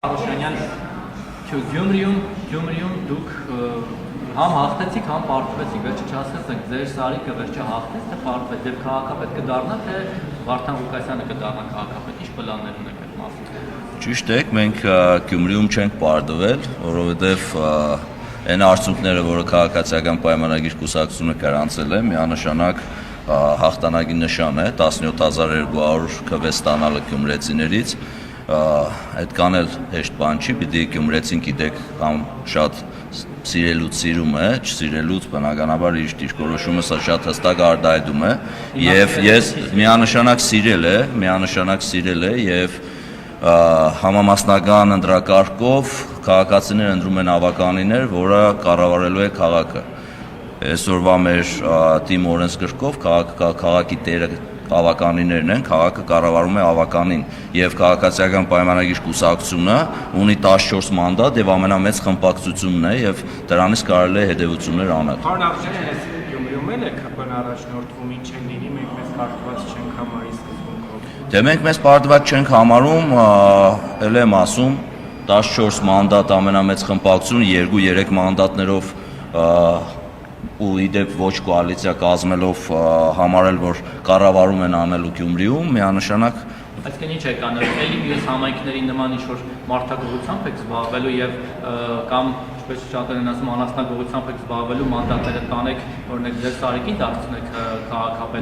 Ալաշանյան Գյումրիում դուք համ հաղթեցիք, համ պարտվեցիք, վերջը չասեցեք, ձեր Սարիկը վերջը հաղթեց, թե պարտվեց, և քաղաքապետ կդառնա, թե Վարդան Ղուկասյանը կդառնա քաղաքապետ, ինչ պլաններ ունեք այդ մասին։ Ճիշտ եք, մենք Գյումրիում չենք պարտվել, որովհետև այն արդյունքները, որը քաղաքացիական պայմանագիր կուսակցությունը գրանցել է, միանշանակ հաղթանակի նշան է, 17200 քվ ստանալը գյումրեցիներից, այդքան էլ հեշտ բան չի, պիտի գյումրեցին գիտեք կամ շատ սիրելուց սիրում է, չսիրելուց բնականաբար իր դիրքորոշումը սա շատ հստակ արտահայտում է եւ ես միանշանակ սիրել է եւ համամասնական ընտրակարգով քաղաքացիները ընտրում են ավականիներ, որը կառավարելու է քաղաքը։ Այսօրվա մեր թիմ օրենսգրքով քաղաքի տերը ավականիներն են, քաղաքը կառավարում է ավականին եւ քաղաքացիական պայմանագիր կուսակցությունը ունի 14 մանդատ եւ ամենամեծ խմբակցությունն է եւ դրանից կարելի է հետեւություններ անել։ Պարոն Աղջանյան, այս Գյումրիում էլ է ԿՊ-ն առաջնորդվում, ինչ են լինի, մենք մեզ պարտված չենք համարի սկզբունքով։ Դե մենք մեզ պարտված չենք համարում, ել եմ ասում 14 մանդատ ամենամեծ խմբակցություն 2-3 մանդատներով ու իդեպ ոչ կոալիցիա կազմելով համարել, որ կառավարում են անելու Գյումրիում, միանշանակ Այսինքն ինչ եք անել, էլի մյուս համայնքների նման ինչ-որ մարդագործությամբ եք զբաղվելու եւ կամ, ինչպես շատերն են ասում, անասնագործությամբ եք զբաղվելու, մանդատները տանեք, օրինակ ձեր Սարիկին դարձնեք քաղաքապետ։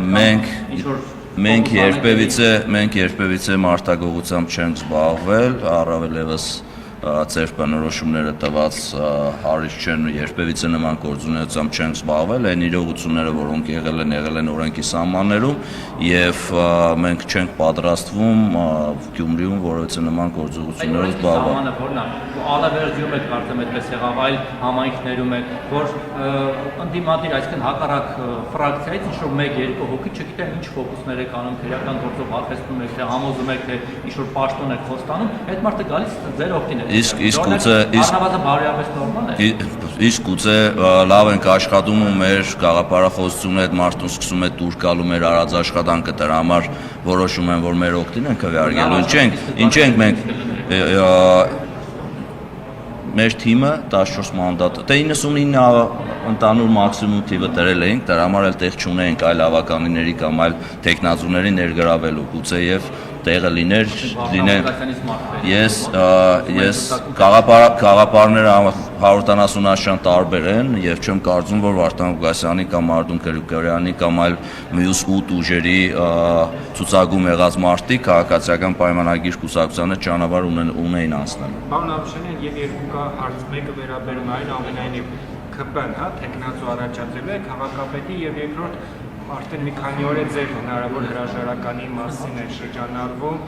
Մենք երբևիցե մարդագործությամբ չենք զբաղվել, առավել ևս ձեր բնորոշումները տված հարից չեն երբևիցե նման գործունեությամբ չենք զբաղվել, այն իրողությունները, որոնք եղել են օրենքի սահմաններում եւ մենք չենք պատրաստվում Գյումրիում որևէ նման գործողություններով զբաղվել։ Ալավերդիում եք կարծեմ այդպես եղավ, այլ համայնքներում եք, որ ընդդիմադիր, այսինքն հակառակ ֆրակցիայից ինչ-որ 1-2 հոգի չգիտեմ ինչ ֆոկուսներ եք անում, քրեական գործով հաղթեցնում եք, թե համոզում եք, թե ինչ-որ պաշտոն եք խոստանում, այդ մարդը գալիս ձեր օգտին է։ Իսկ գուցե լավ ենք աշխատում ու մեր գաղափարախոսությունը այդ մարդուն սկսում է դուր գալու մեր արած աշխատանքը դրա համար որոշում են, որ մեր օգտին են քվեարկելու։ Ինչ ենք մենք մեր թիմը 14 մանդատ, դե 99 ընդանուր մաքսիմում թիվը դրել էինք, դրա համար էլ տեղ չունեինք այլ ավականիների կամ այլ տեխնազուների ներգրավելու, գուցե եւ տեղը լիներ ես գաղափարները 170 աշան տարբեր են եւ չեմ կարծում, որ Վարդան Ղուկասյանի կամ Արտոն Գրիգորյանի կամ այլ մյուս 8 ուժերի ցուցակում եղած մարդիկ քաղաքացիական պայմանագիր կուսակցությանը ճանապարհ ունեին անցնել։ Պարոն Աղջանյան, եւ երկու կա հարց, մեկը վերաբերում է այնուամենայնիվ ԿՊ-ն, տեխնացու առաջադրելու է քաղաքապետի եւ երկրորդ արդեն մի քանի օր է ձեր հնարավոր հրաժարականի մասին է շրջանառվում,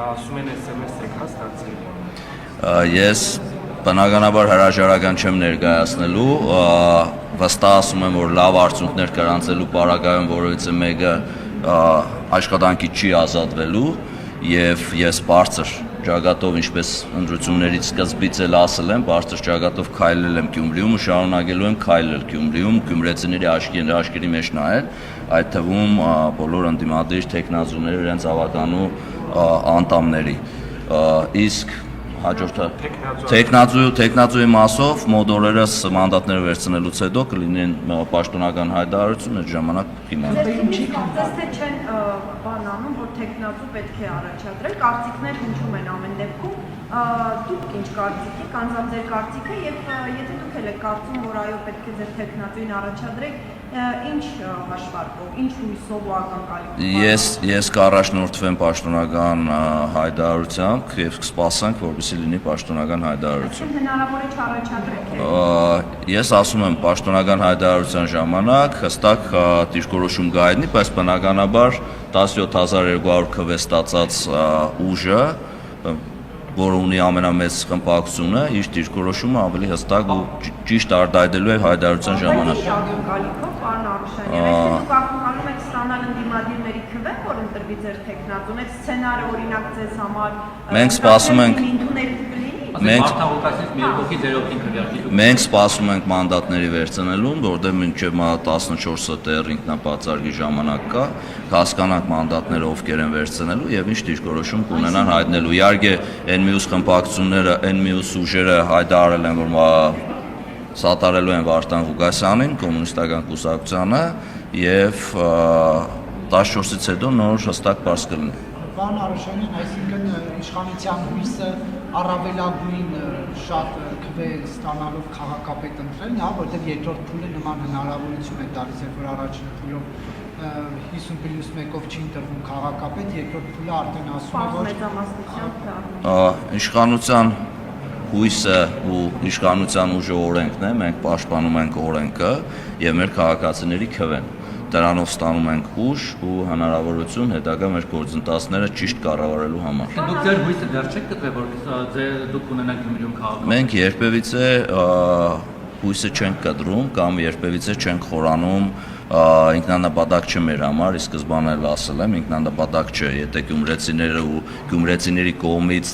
ասում են SMS եք ստացել։ Ես բնականաբար հրաժարական չեմ ներկայացնելու, վստահ ասում եմ, որ լավ արդյունքներ գրանցելու պարագայում որևէ մեկը աշխատանքի չի ազատվելու եւ ես բարձր ճակատով, ինչպես ընտրություններից սկզբից էլ ասել եմ, բարձր ճակատով քայլել եմ Գյումրիում ու շարունակելու եմ քայլել Գյումրիում, գյումրեցիների աչքերի մեջ նայել, այդ թվում բոլոր ընդդիմադիր տեխնազուների իրենց ավականու անդամների։ Իսկ հաջորդը տեխնազուի մասով մոտ օրերս մանդատները վերցնելուց հետո կլինեն պաշտոնական հայտարարություն, այդ ժամանակ կիմանանք։ Թե չեն բան անում, որ տեխնազու պետք է առաջադրել, կարծիքներ հնչում են ամեն դեպքում, դուք ինչ կարծիք եք, անձամբ ձեր կարծիքը եւ եթե դուք եք կարծում, որ այո պետք է ձեր տեխնազուին առաջադրեք, ինչ հաշվարկով, ինչ հույսով ու ակնկալիքով։ Ես կառաջնորդվեմ պաշտոնական հայտարարությամբ եւ կսպասենք, որպեսզի լինի պաշտոնական հայտարարություն։ Հնարավոր է չառաջադրեք։ Ես ասում եմ պաշտոնական հայտարարության ժամանակ հստակ դիրքորոշում կայտնի, բայց բնականաբար 17200 քվ ստացած ուժը, որը ունի ամենամեծ խմբակցությունը, իր դիրքորոշումը ավելի հստակ ու ճիշտ արտահայտելու է հայտարարության ժամանակ։ Պարոն Աղջանյան, այսինքն դուք ակնկալում եք ստանալ ընդդիմադիրների քվե, որ ընտրվի ձեր տեխնազուն, այդ սցենարը օրինակ ձեզ համար մենք սպասում ենք Մարդահոգացից մի երկու ձեր օգտին քվեարկի։ Մենք սպասում ենք մանդատների վերցնելուն, որտեղ մինչև 14-ը դեռ ինքնապատասխանի ժամանակ կա, հասկանանք մանդատները ովքեր են վերցնելու եւ ինչ դիրքորոշում կունենան հայտնելու։ Իհարկե, այն մյուս խմբակցությունները, այն մյուս ուժերը հայտարարել են, որ սատարելու են Վարդան Ղուկասյանին, կոմունիստական կուսակցությանը եւ 14-ից հետո նոր հստակ բարձ կլինի։ Պարոն Արաշյանյան, այսինքն իշխանության հույսը առավելագույն շատ քվե ստանալով քաղաքապետ ընտրելն է, որտեղ երկրորդ փուլը նման հնարավորություն է տալիս, երբ որ առաջին փուլով 50+1-ով չի ընտրվում քաղաքապետ, երկրորդ փուլը արդեն ասում է, որ իշխանության հույսը ու իշխանության ուժը օրենքն է, մենք պաշտպանում ենք օրենքը եւ մեր քաղաքացիների քվեն։ Դրանով ստանում ենք ուժ ու հնարավորություն հետագա մեր գործընթացները ճիշտ կառավարելու համար։ Դուք ձեր հույսը դեռ չեք գտել, որ դուք ունենաք Գյումրիում քաղաք։ Մենք երբևիցե հույսը չենք կտրում կամ երբևիցե չենք խորանում, ինքնանպատակ չէ մեր համար, ի սկզբանե էլ ասել եմ, ինքնանպատակ չէ, եթե գյումրեցիները ու գյումրեցիների կողմից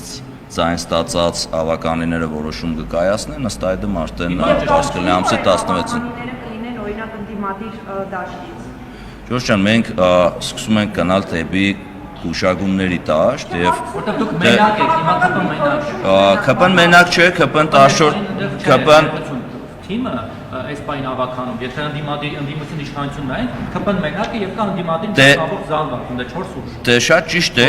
ձայն ստացած ավականիները որոշում կկայացնեն, ըստ այդմ արդեն բաց կլինի ամսի 16-ին։ Կլինեն օրինակ ընդդիմադիր դաշտից։ Ժորժ ջան, մենք սկսում ենք գնալ դեպի հուշագումների դաշտ եւ Որտեղ դուք մենակ եք, հիմա ԿՊ-ն ԿՊ մենակ չէ։ մենակ չէ, ԿՊ-ն 14 ԿՊ-ն թիմը այս պայն ավականում, եթե ընդդիմություն իշխանություն նայեն, ԿՊ-ն մենակ է եւ կա ընդդիմադիր ամբողջ զանգված, ունդ 4 ուժ։ Դե շատ ճիշտ է,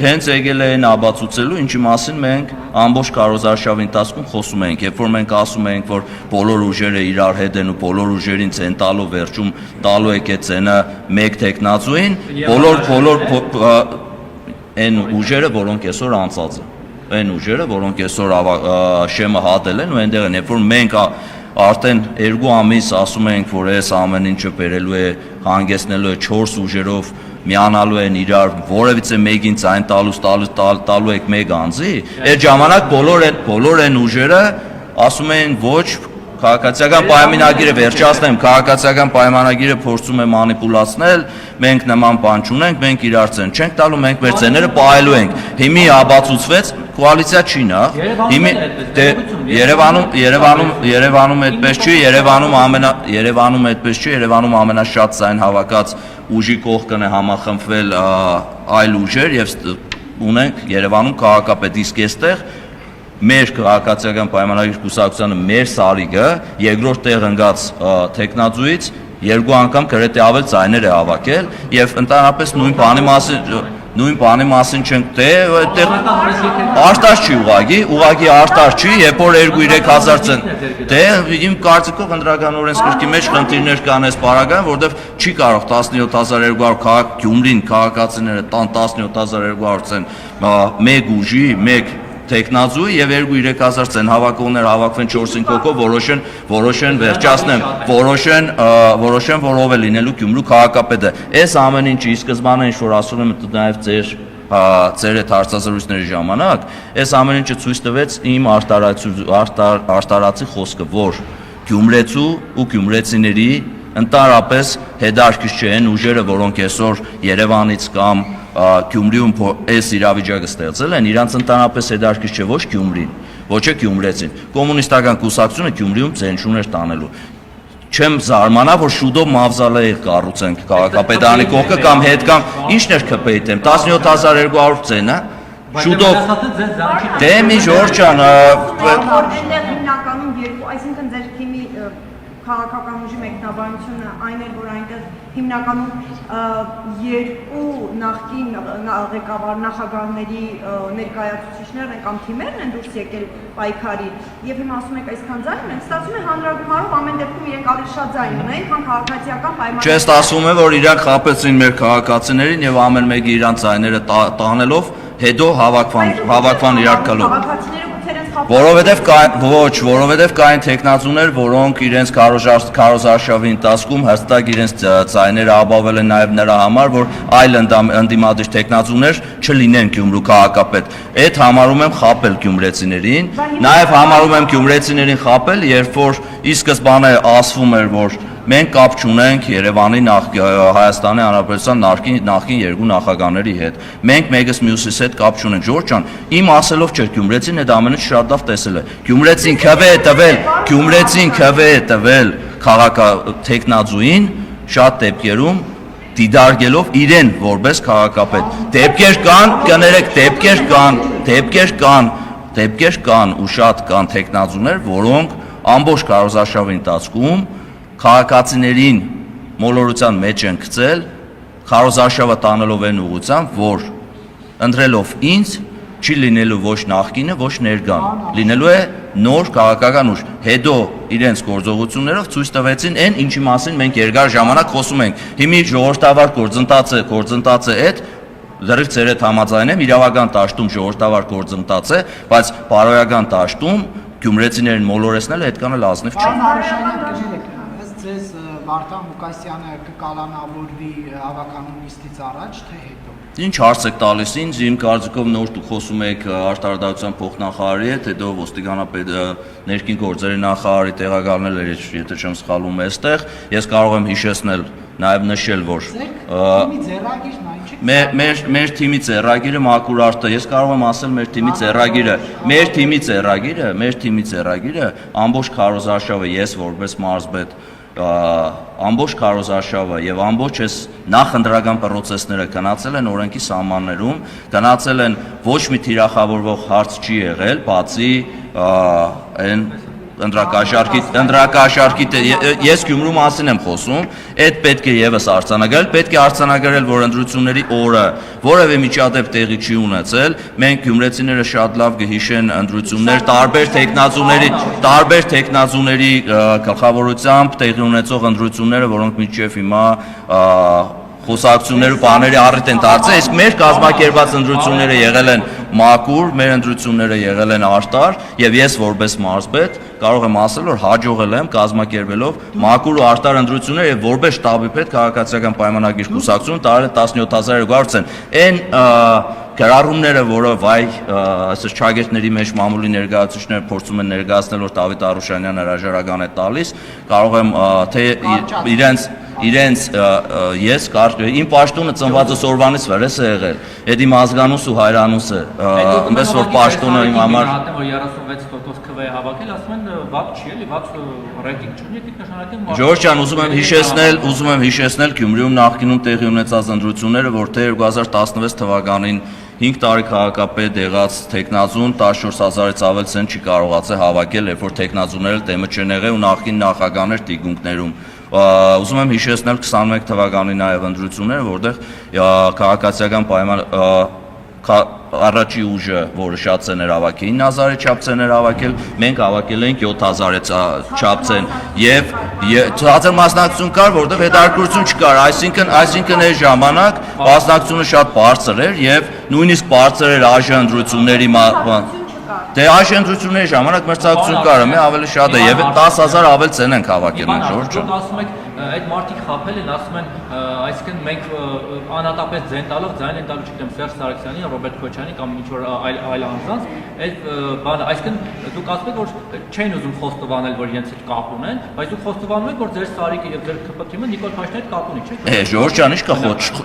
հենց եկել են աբացուցելու, ինչի մասին մենք ամբողջ կարոզարշավի ընթացքում խոսում ենք, երբ որ մենք ասում ենք, որ բոլոր ուժերը իրար հետ են ու բոլոր ուժերին ցեն տալու վերջում տալու եք այդ ցենը մեկ տեխնացուին, բոլոր այն ուժերը, որոնք այսօր անցած են, այն ուժերը, որոնք այսօր շեմը հատել են ու այնտեղ են, երբ որ մենք արդեն 2 ամիս ասում ենք, որ այս ամեն ինչը բերելու է, հանգեցնելու է 4 ուժերով միանալու են իրար, որևիցե մեկին ցայն տալու եք մեկ անձի, այդ ժամանակ բոլոր են ուժերը ասում են ոչ, քաղաքացիական պայմանագիրը վերջացնեմ, քաղաքացիական պայմանագիրը փորձում է մանիպուլացնել, մենք նման բան չունենք, մենք իրար ցեն չենք տալու, մենք մեր ցեները պահելու ենք։ Հիմի աբացուցվեց, կոալիցիա չի նա։ Հիմի Երևանում այդպես չի, Երևանում այդպես չի, Երևանում ամենաշատ ցայն հավաքած ուժի կողքն է համախմբվել այլ ուժեր եւ ունենք Երևանում քաղաքապետ, իսկ այստեղ մեր քաղաքացիական պայմանագիր կուսակցությանը մեր սարիգը երկրորդ տեղ ընկած տեխնացուից 2 անգամ գրեթե ավել ձայներ է հավաքել եւ ընդհանրապես նույն բանի մասին չենք թե այդտեղ արտար չի ուղղակի արտար չի, երբ որ 2-3 հազար ցեն դե իմ կարծիքով ընդրական օրենսգրքի մեջ խնդիրներ կան այս պարագայում, որովհետեւ չի կարող 17200 քաղաք Գյումրին քաղաքացիները տան 17200 ցեն մեկ ուժի, մեկ տեխնազու եւ 2-3 հազար ցեն հավաքողներ հավաքվեն 4-5 հոգով որոշեն վերջացնեմ, որոշեն որով է լինելու Գյումրու քաղաքապետը։ Այս ամեն ինչի սկզբանե ինչ որ ասում եմ նաեւ ձեր այդ հարցազրույցների ժամանակ, այս ամեն ինչը ցույց տվեց իմ արտարացի խոսքը, որ Գյումրեցու ու գյումրեցիների ընդհանրապես հետաքրքիր չեն ուժերը, որոնք այսօր Երևանից կամ Գյումրիում այս իրավիճակը ստեղծել են, իրանց ընդհանրապես հետաքրքիր չէ ոչ Գյումրին, ոչ է գյումրեցին։ Կոմունիստական կուսակցությունը Գյումրիում ցենզուր էր տանելու։ Չեմ զարմանա, որ շուտով մավզալեյ կառուցենք քաղաքապետարանի կողքը կամ հետ կամ ինչն էր ԿՊ-ի դեմ 17200 ցենա շուտով դե մի Ժորժ ջան Այնտեղ հիմնականում երկու, այսինքն ձեր թիմի քաղաքական ուժի մեկնաբանությունը այն էր, որ այնտեղ հիմնականում երկու նախկին ղեկավար նախագահների ներկայացուցիչներն են կամ թիմերն են դուրս եկել պայքարի եւ հիմա ասում եք այսքան ձայն ունեն, ստացվում է հանրագումարով ամեն դեպքում իրենք ավելի շատ ձայն ունեն, քան քաղաքացիական պայմաններ։ Չես ասում է, որ իրանք խաբեցին մեր քաղաքացիներին եւ ամեն մեկը իրանք ձայները տանելով հետո հավաքվան իրար կլով։ Որովհետև կային տեխնացուներ, որոնք իրենց քարոզարշավի ընթացքում հստակ իրենց ձայները ապավել են նաև նրա համար, որ այլ ընդդիմադիր տեխնացուներ չլինեն Գյումրու քաղաքապետ։ Այդ համարում եմ խաբել գյումրեցիներին, նաև համարում եմ գյումրեցիներին խաբել, երբ որ ի սկզբանե ասվում էր, որ մենք կապ չունենք Երևանի Հայաստանի Հանրապետության նախկին երկու նախագահների հետ։ Մենք մեկս մյուսիս հետ կապ չունենք։ Ժորժ ջան, իմ ասելով չէ, գյումրեցին այդ ամենը շատ լավ տեսել է։ Գյումրեցին քվե է տվել քաղաքատեխնազուին շատ դեպքերում դիդարգելով իրեն որպես քաղաքապետ։ Դեպքեր կան ու շատ կան տեխնազուներ, որոնք ամբողջ քարոզարշավի ընթացքում քաղաքացիներին մոլորության մեջ են գցել, քարոզարշավը տանելով այն ուղղությամբ, որ ընտրելով ինձ չի լինելու ոչ նախկինը, ոչ ներկան, լինելու է նոր քաղաքական ուժ։ Հետո իրենց գործողություններով ցույց տվեցին այն, ինչի մասին մենք երկար ժամանակ խոսում ենք։ Հիմի ժողովրդավար գործընթացը այդ լրիվ ձեր հետ համաձայն եմ, իրավական դաշտում ժողովրդավար գործընթաց է, բայց բարոյական դաշտում գյումրեցիներին մոլորեցնելը այդքան էլ ազնիվ չէ։ Ըստ ձեզ Վարդան Ղուկասյանը կկալանավորվի հավաքանու նիստից առաջ, թե հետո։ Ինչ հարց եք տալիս ինձ, իմ կարծիքով նոր դուք խոսում եք արտարդարության փոխնախարարի հետ, հետո ոստիկանապետ ներքին գործերի նախարարի տեղակալնել էր, եթե չեմ սխալվում, այստեղ։ Ես կարող եմ հիշեցնել, նաև նշել, որ մեր թիմի ձեռագիրը մաքուր արտը, ես կարող եմ ասել մեր թիմի ձեռագիրը ամբողջ քարոզարշավը ես որպես մարզպետ ամբողջ քարոզարշավը եւ ամբողջ այս նախընտրական պրոցեսները գնացել են օրենքի սահմաններում, գնացել են ոչ մի թիրախավորվող հարց չի եղել, բացի այն ընտրակաշառքի ես Գյումրու մասին եմ խոսում, այդ պետք է եւս արձանագրել, պետք է արձանագրել, որ ընտրությունների օրը որևէ միջադեպ տեղի չի ունեցել, մենք գյումրեցիները շատ լավ կհիշեն ընտրություններ տարբեր տեխնազուների գլխավորությամբ տեղի ունեցող ընտրությունները, որոնք մինչև հիմա խոսակցություններ ու բաների առիթ են դարձել, իսկ մեր կազմակերպած ընտրությունները եղել են մաքուր, մեր ընտրությունները եղել են արտար, եւ ես որպես մարզպետ կարող եմ ասել, որ հաջողել եմ կազմակերպելով մաքուր ու արտար ընտրություններ եւ որպես շտաբի պետ քաղաքացիական պայմանագիր կուսակցություն տարել 17200 են։ Այն գրառումները, որը այսպես չագերտների մեջ մամուլի ներկայացուցիչները փորձում են ներկայացնել, որ Դավիթ Արուշանյանը հրաժարական է տալիս, կարող եմ թե իրենց ես իմ պաշտոնը ծնվածս օրվանից վրես է եղել, այդ իմ ազգանուս ու հայրանուս է, այնպես որ պաշտոնը իմ համար 36% քվե հավաքել, ասում են վատ չի էլի, վատ ռեյտինգ չունի, դիք նշանակեն Ժորժ ջան, ուզում եմ հիշեցնել Գյումրիում նախկինում տեղի ունեցած ընտրությունները, որ թե 2016 թվականին 5 տարի քաղաքապետ եղած տեխնազուն 14000-ից ավել ցեն չի կարողացել հավաքել, երբ որ տեխնազուները դեմը չեն եղել ու նախկին նախագահներ տիկունքներում։ Ուզում եմ հիշեցնել 21 թվականի նաև ընտրությունները, որտեղ քաղաքացիական պայման առաջի ուժը, որը շատ ցեներ հավաքել, 9000-ի չափ ցեներ հավաքել, մենք հավաքել ենք 7000-ի չափ ցեն եւ ցածր մասնակցություն կար, որտեղ հետաքրքրություն չկար, այսինքն այս ժամանակ մասնակցությունը շատ բարձր էր եւ նույնիսկ բարձր էր այժմ ընտրությունների Դե այժմ ընտրությունների ժամանակ մրցակցություն կար, մե ավելի շատ է եւ 10000 ավել ցեն են հավաքել են Ժորժ ջան։ Ասում եք այդ մարդիկ խաբել են, ասում են, այսինքն մենք անհատապես ձայն տալով, ձայն են տալու, չգիտեմ, Սերժ Սարգսյանի, Ռոբերտ Քոչյանի կամ ինչ որ այլ անձանց, այդ բանը, այսինքն դուք ասում եք, որ չեն ուզում խոստովանել, որ իրենց հետ կապ ունեն, բայց դուք խոստովանում եք, որ ձեր Սարիկը եւ ձեր ԿՊ թիմը Նիկոլ Փաշինյանի հետ կապ ունի, չէ՞։ Ժորժ ջան, ի՞նչ կա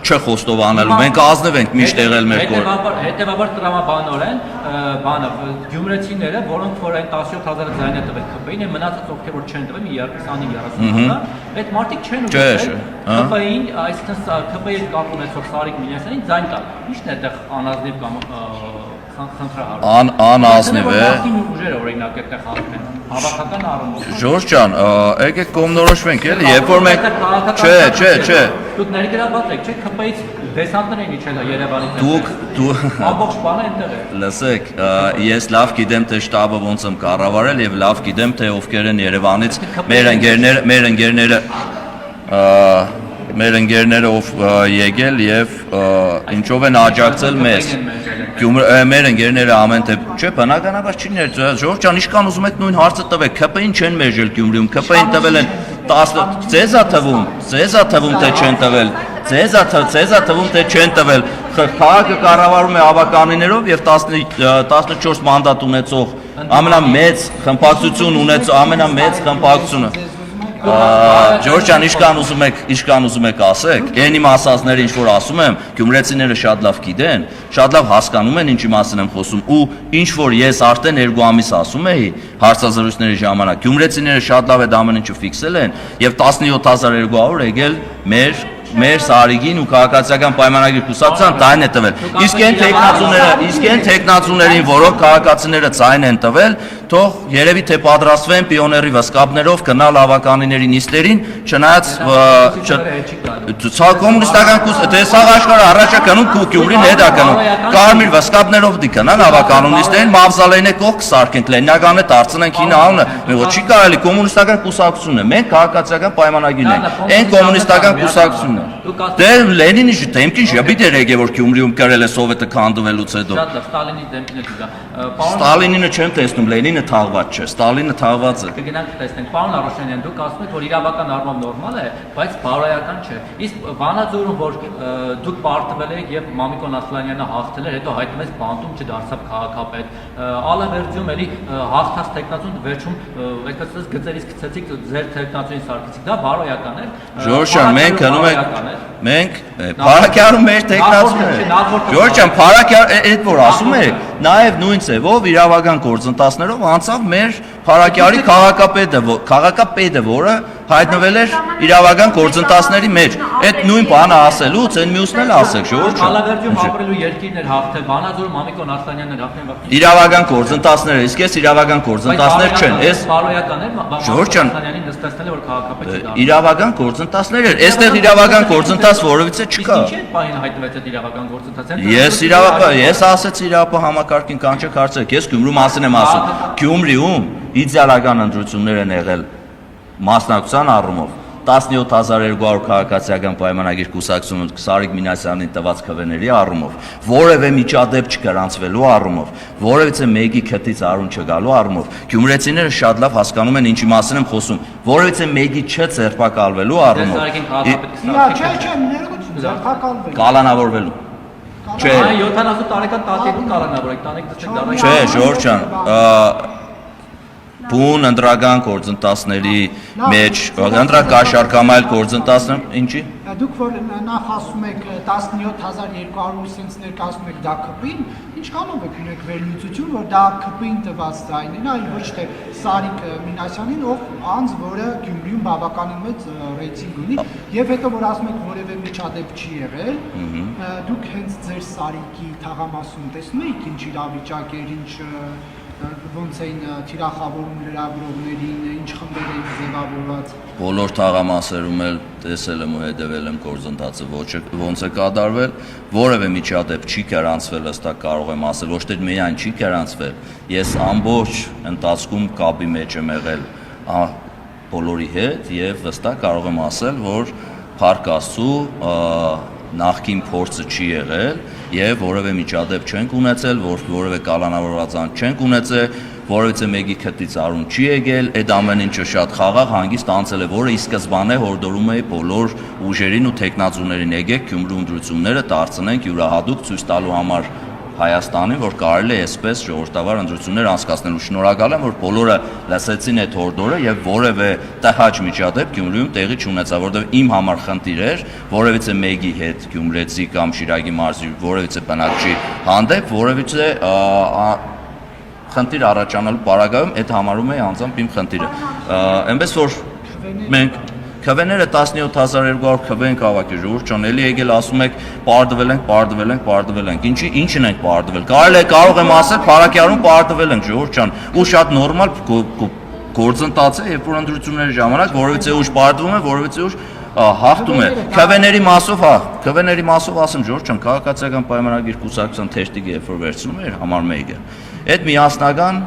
չխոստովանելու, մենք ազնիվ ենք միշտ եղել մեր կողմը։ Հետևաբար տրամաբանորեն բանը գյումրեցիները, որոնք որ այն 17000-ը ձայն է տվել ԿՊ-ին, այն մնացած ովքեր որ չեն տվել 20-30 այդ մարդիկ չեն ուզում ԿՊ-ին, այսինքն ԿՊ-ի հետ կապ ունեցող Սարիկ Մինասյանին ձայն տալ։ Ի՞նչն է այդտեղ անազնիվ կամ խնդրահար։ Անազնիվ է։ Ուժերը օրինակ այդտեղ հաղթում են հավաքական առումով։ Ժորժ ջան, եկեք կողմնորոշվենք էլի, երբ որ մենք Չէ։ Դուք ներգրավված եք, չէ՞, ԿՊ-ից դեսանտներ են իջել Երևանից։ Դուք ամբողջ բանը այնտեղ է։ Լսեք, ես լավ գիտեմ թե շտաբը ոնց եմ կառավարել եւ լավ գիտեմ թե ովքեր են Երևանից մեր ընկերները ով եկել եւ ինչով են աջակցել մեզ։ Մեր ընկերները ամեն դեպքում, չէ, բնականաբար չի ներծոյած, Ժորժ ջան, ինչքան ուզում եք նույն հարցը տվեք, ԿՊ-ին չեն մերժել Գյումրիում, ԿՊ-ին տվել են 10, ձեզա թվում թե չեն տվել, ձեզա թվում թե չեն տվել, քաղաքը կառավարում է ավականիներով եւ 14 մանդատ ունեցող ամենամեծ խմբակցությունը Ժորժ ջան, իշքան ուզում եք ասեք, այն իմ ասածները ինչ որ ասում եմ, գյումրեցիները շատ լավ գիտեն, շատ լավ հասկանում են ինչի մասին եմ խոսում ու ինչ որ ես արդեն 2 ամիս ասում էի հարցազրույցների ժամանակ, գյումրեցիները շատ լավ այդ ամեն ինչը ֆիքսել են եւ 17200 եկել մեր Սարիգին ու քաղաքացիական պայմանագիր կուսակցության ձայն է տվել։ Իսկ այն տեխնացուներին, որոնք քաղաքացիները ձայն են տվել, թող երևի թե պատրաստվեն պիոների վսկապներով գնալ ավականիների նիստերին, չնայած կոմունիստական տեսաղ աշխարհը առաջա գնում Գյումրին հետ է գնում։ Կարմիր վսկապներով դի գնան ավականուն նիստերին, մավզալեյնը կողք սարքենք, Լենինականը դարձնենք 9 անունը։ Մենք չի կարելի կոմունիստական կուսակցությունն է, մենք քաղաքացիական պայմանագիրն ենք։ Այն կոմունիստական կուսակցությունն է։ Դե Լենինի դեմքին ժպիտ էր եկել որ Գյումրիում կրել է սովետը քանդվելուց հետո։ Շատ լավ, Ստալինի դեմքին է գա։ Ստալինինը չեմ տեսնում, Լենինը թաղված չէ, Ստալինը թաղված է։ Կգնանք տեսնենք, պարոն Արոշյանյան, դուք ասում եք, որ իրավական առումով նորմալ է, բայց բարոյական չէ։ Իսկ Վանաձորում, որ դուք պարտվել եք եւ Մամիկոն Ասլանյանը հաղթել էր, հետո հայտնվեց բանտում չդարձավ քաղաքապետ։ Ալավերջում էլի հաղթած տեխնացուն վերջում այսպես գծերից գցեցիք ձեր տեխնացուին սարքեցիք։ Դա բարոյական է։ Ժորժան, մենք գնում ենք Փարակյանում մեր տեխնացուները։ Ժորժան, Փարակյան այդ որ ասում եք, նաև նույն ձևով իրավական գործընթացներով անցավ մեր Փարակյանի քաղաքապետը, որը հայտնվել էր իրավական գործընթացների մեջ։ Այդ նույն բանը ասելուց այն մյուսն էլ ասեք, Ժորժ։ Ալավերջում ապրելու երկիրներ հաղթել, Վանաձորում Մամիկոն Ասլանյանն էր հաղթել։ Իրավական գործընթացները, իսկ էս իրավական գործընթացներ չեն, էս բարոյական է, Ժորժ ջան, Ասլանյանին նստեցնել որ քաղաքապետ չի դառնում։ իրավական գործընթացներ էր, այստեղ իրավական գործընթաց որևիցե չկա։ Ինչի՞ այդ բանը հայտնվեց այդ իրավական գործընթացը։ Ես ասեցի իրավապահ համակարգին կանչեք հարցրեք, ես Գյումրու մասին եմ ասում։ Գյումրիում իդեալական ընտրություններ են եղել մասնակցության առումով 17200 քաղաքացիական պայմանագիր կուսակցություն Սարիկ Մինասյանին տված քվեների առումով, որևէ միջադեպ չգրանցվելու առումով, որևէ մեկի քթից արուն չգալու առումով, գյումրեցիները շատ լավ հասկանում են ինչի մասին եմ խոսում, որևէ մեկի չձերբակալվելու առումով։ Չէ, ներողություն, ձերբակալվել։ Կալանավորվելու։ Չէ, 70 տարեկան տատիկում կալանավոր եք, տանեք դստեք դառնա։ Չէ, Ժորժ ջան, բուն ընտրական գործընթացների մեջ, ընտրակաշառքամայլ գործընթացներ, ինչի։ Դուք որ նախ ասում եք 17200 սենց ներկայացնում եք դա քպին, ինչքանով եք ունեք վերլուծություն, որ դա քպին տված ձայնն է, այլ ոչ թե Սարիկ Մինասյանին, ով անձ, որը Գյումրիում բավականին մեծ ռեյտինգ ունի, եւ հետո որ ասում եք որևէ միջադեպ չի եղել, դուք հենց ձեր Սարիկի թաղամասում տեսնում եք ինչ իրավիճակ էր, ինչ ոնց էին թիրախավորում լրագրողներին, ինչ խմբեր էին ձևավորված։ Բոլոր թաղամասերում էլ տեսել եմ ու հետևել եմ գործընթացը, ոնց է կատարվել, որևէ միջադեպ չի գրանցվել, հստակ կարող եմ ասել, ոչ թե միայն չի գրանցվել, ես ամբողջ ընթացքում կապի մեջ եմ եղել բոլորի հետ եւ վստահ կարող եմ ասել, որ Փառք Աստծու նախքին փորձը չի եղել եւ որևէ միջադեպ չենք ունեցել, որևէ կալանավորված չենք ունեցել, որևէ մեկի քթից արուն չի եկել, այդ ամեն ինչը շատ խաղաղ հանգիստ անցել է, որը ի սկզբանե հորդորում է բոլոր ուժերին ու տեխնացուներին եկեք Գյումրու ընտրությունները դարձնենք յուրահատուկ ցույց տալու համար Հայաստանին, որ կարելի է այսպես ժողովրդավար ընտրություններ անցկացնելու։ Շնորհակալ եմ, որ բոլորը լսեցին այդ հորդորը եւ որևէ տհաճ միջադեպ Գյումրիում տեղի չունեցավ, որովհետեւ իմ համար խնդիր էր որևէ մեկի հետ Գյումրեցի կամ Շիրակի մարզի որևէ բնակչի հանդեպ որևէ խնդիր առաջանալու պարագայում այդ համարում է անձամբ իմ խնդիրը։ Այնպես որ մենք քվեները 17200 քվեն կավակի Ժորժ ջան, էլի եկել ասում եք պարտվել ենք։ Ինչին ենք պարտվել։ Կարող եմ ասել Փարակյանում պարտվել ենք Ժորժ ջան, ու շատ նորմալ գործընթաց է, երբ որ ընտրությունների ժամանակ որևէ ուժ պարտվում է, որևէ ուժ հաղթում է։ Քվեների մասով ասեմ Ժորժ ջան, քաղաքացիական պայմանագիր կուսակցության թեժտիկը երբ որ վերցնում էր համար 1-ը, այդ միասնական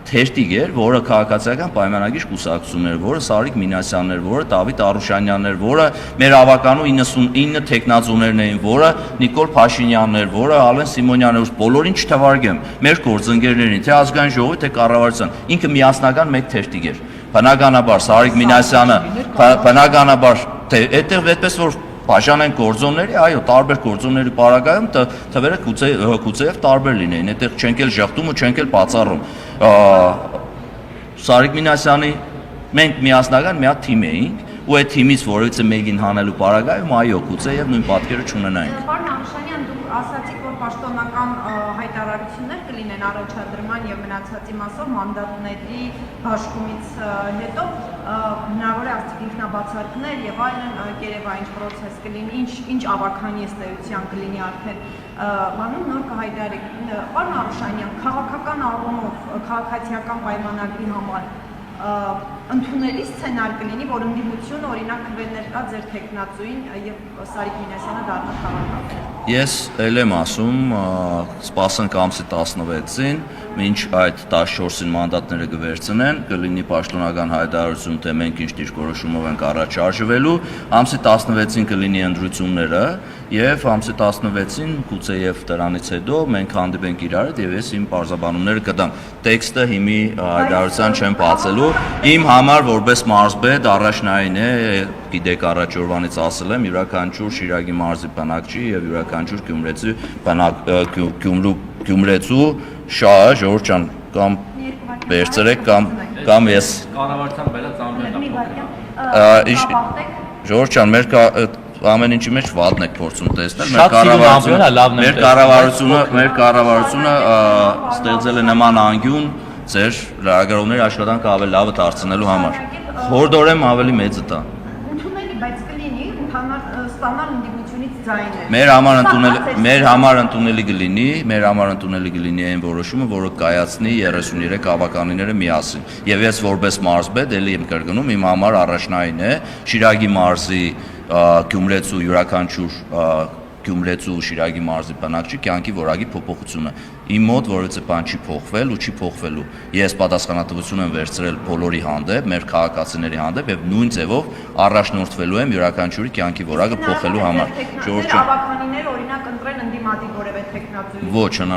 թեժտիկ էր, որը քաղաքացիական պայմանագիր կուսակցությունն էր, որը Սարիկ Մինասյանն էր, որը Դավիթ Արուշանյանն էր, որը մեր ավականու 99 տեխնացուներն էին, որը Նիկոլ Փաշինյանն էր, որը Ալեն Սիմոնյանն էր, բոլորին չթվարկեմ, մեր գործընկերներին, թե ազգային ժողովի, թե կառավարության, ինքը միասնական մեկ թեժտիկ էր։ Բնականաբար Սարիկ Մինասյանը, բնականաբար թե այդտեղ այդպես որ բաժանեն գործոնների, այո, տարբեր գործոնների պարագայում թվերը գուցեև տարբեր լինեին, այդտեղ չենք էլ ժխտում ու չենք էլ բացառում։ Սարիկ Մինասյանի Մենք միասնական մի հատ թիմ էինք, ու այդ թիմից որևիցե մեկին հանելու պարագայում այո, գուցե եւ նույն պատկերը չունենայինք։ Պարոն Ամշանյան, դուք ասացիք, որ պաշտոնական հայտարարություններ կլինեն առաջադրման եւ մնացածի մասով մանդատների հաշվումից հետո հնարավոր է ասենք ինքնաբացարկներ եւ այլն Երևանից process կլինի, ինչ ավականի ըստեյության կլինի արդեն բանում նոր կհայտարարեք։ Պարոն Ամշանյան, քաղաքական առումով քաղաքացիական պայմանագրի համար ընդունելի սցենար կլինի, որ ընդդիմություն օրինակ քվեներ կա ձեր տեխնացուին եւ Սարիկ Մինասյանը դառնա քաղաքապետ։ Ես ել եմ ասում, սպասենք ամսի 16-ին, մինչ այդ 14-ին մանդատները կվերցնեն, կլինի պաշտոնական հայտարարություն, թե մենք ինչ դիրքորոշումով ենք առաջ արժվելու, ամսի 16-ին կլինի ընտրությունները եւ ամսի 16-ին գուցե եւ դրանից հետո մենք հանդիպենք իրար հետ եւ ես իմ պարզաբանումները կտամ։ Տեքստը հիմի հայտարարության չեմ բացելու, իմ համար որպես մարզպետ առաջնային է, գիտեք առաջ օրվանից ասել եմ, յուրաքանչյուր Շիրակի մարզի բնակչի եւ յուրաքանչյուր Գյումրեցու շահը Ժողովուրդ ջան կամ վերցրեք կամ ես Կառավարության բելա ծանոթ Ժողովուրդ ջան մեր ամեն ինչի մեջ վատն եք փորձում տեսնել, մեր կառավարությունը ստեղծել է նման անկյուն ձեր լրագրողների աշխատանքը ավելի լավը դարձնելու համար։ Հորդորեմ ավելի մեծը տա։ Ընդունելի, բայց կլինի ստանալ ընդդիմությունից ձայներ։ Մեր համար ընդունելի կլինի այն որոշումը, որը կայացնի 33 ավականիները միասին։ Եվ ես որպես մարզպետ էլի եմ կրկնում, իմ համար առաջնային է Շիրակի մարզի Գյումրեցու յուրաքանչյուր Գյումրեցու Շիրակի մարզի բնակչի կյանքի որակի փոփոխությունը։ Իմ մոտ որևէ բան չի փոխվել ու չի փոխվելու։ Ես պատասխանատվություն եմ վերցրել բոլորի հանդեպ, մեր քաղաքացիների հանդեպ եւ նույն ձևով առաջնորդվելու եմ յուրաքանչյուրի կյանքի որակը փոխելու համար։ Ժողովուրդ, ավականիներ օրինակ ընտրեն ընդդիմադիր որևէ տեխնացուի։ Ոչ,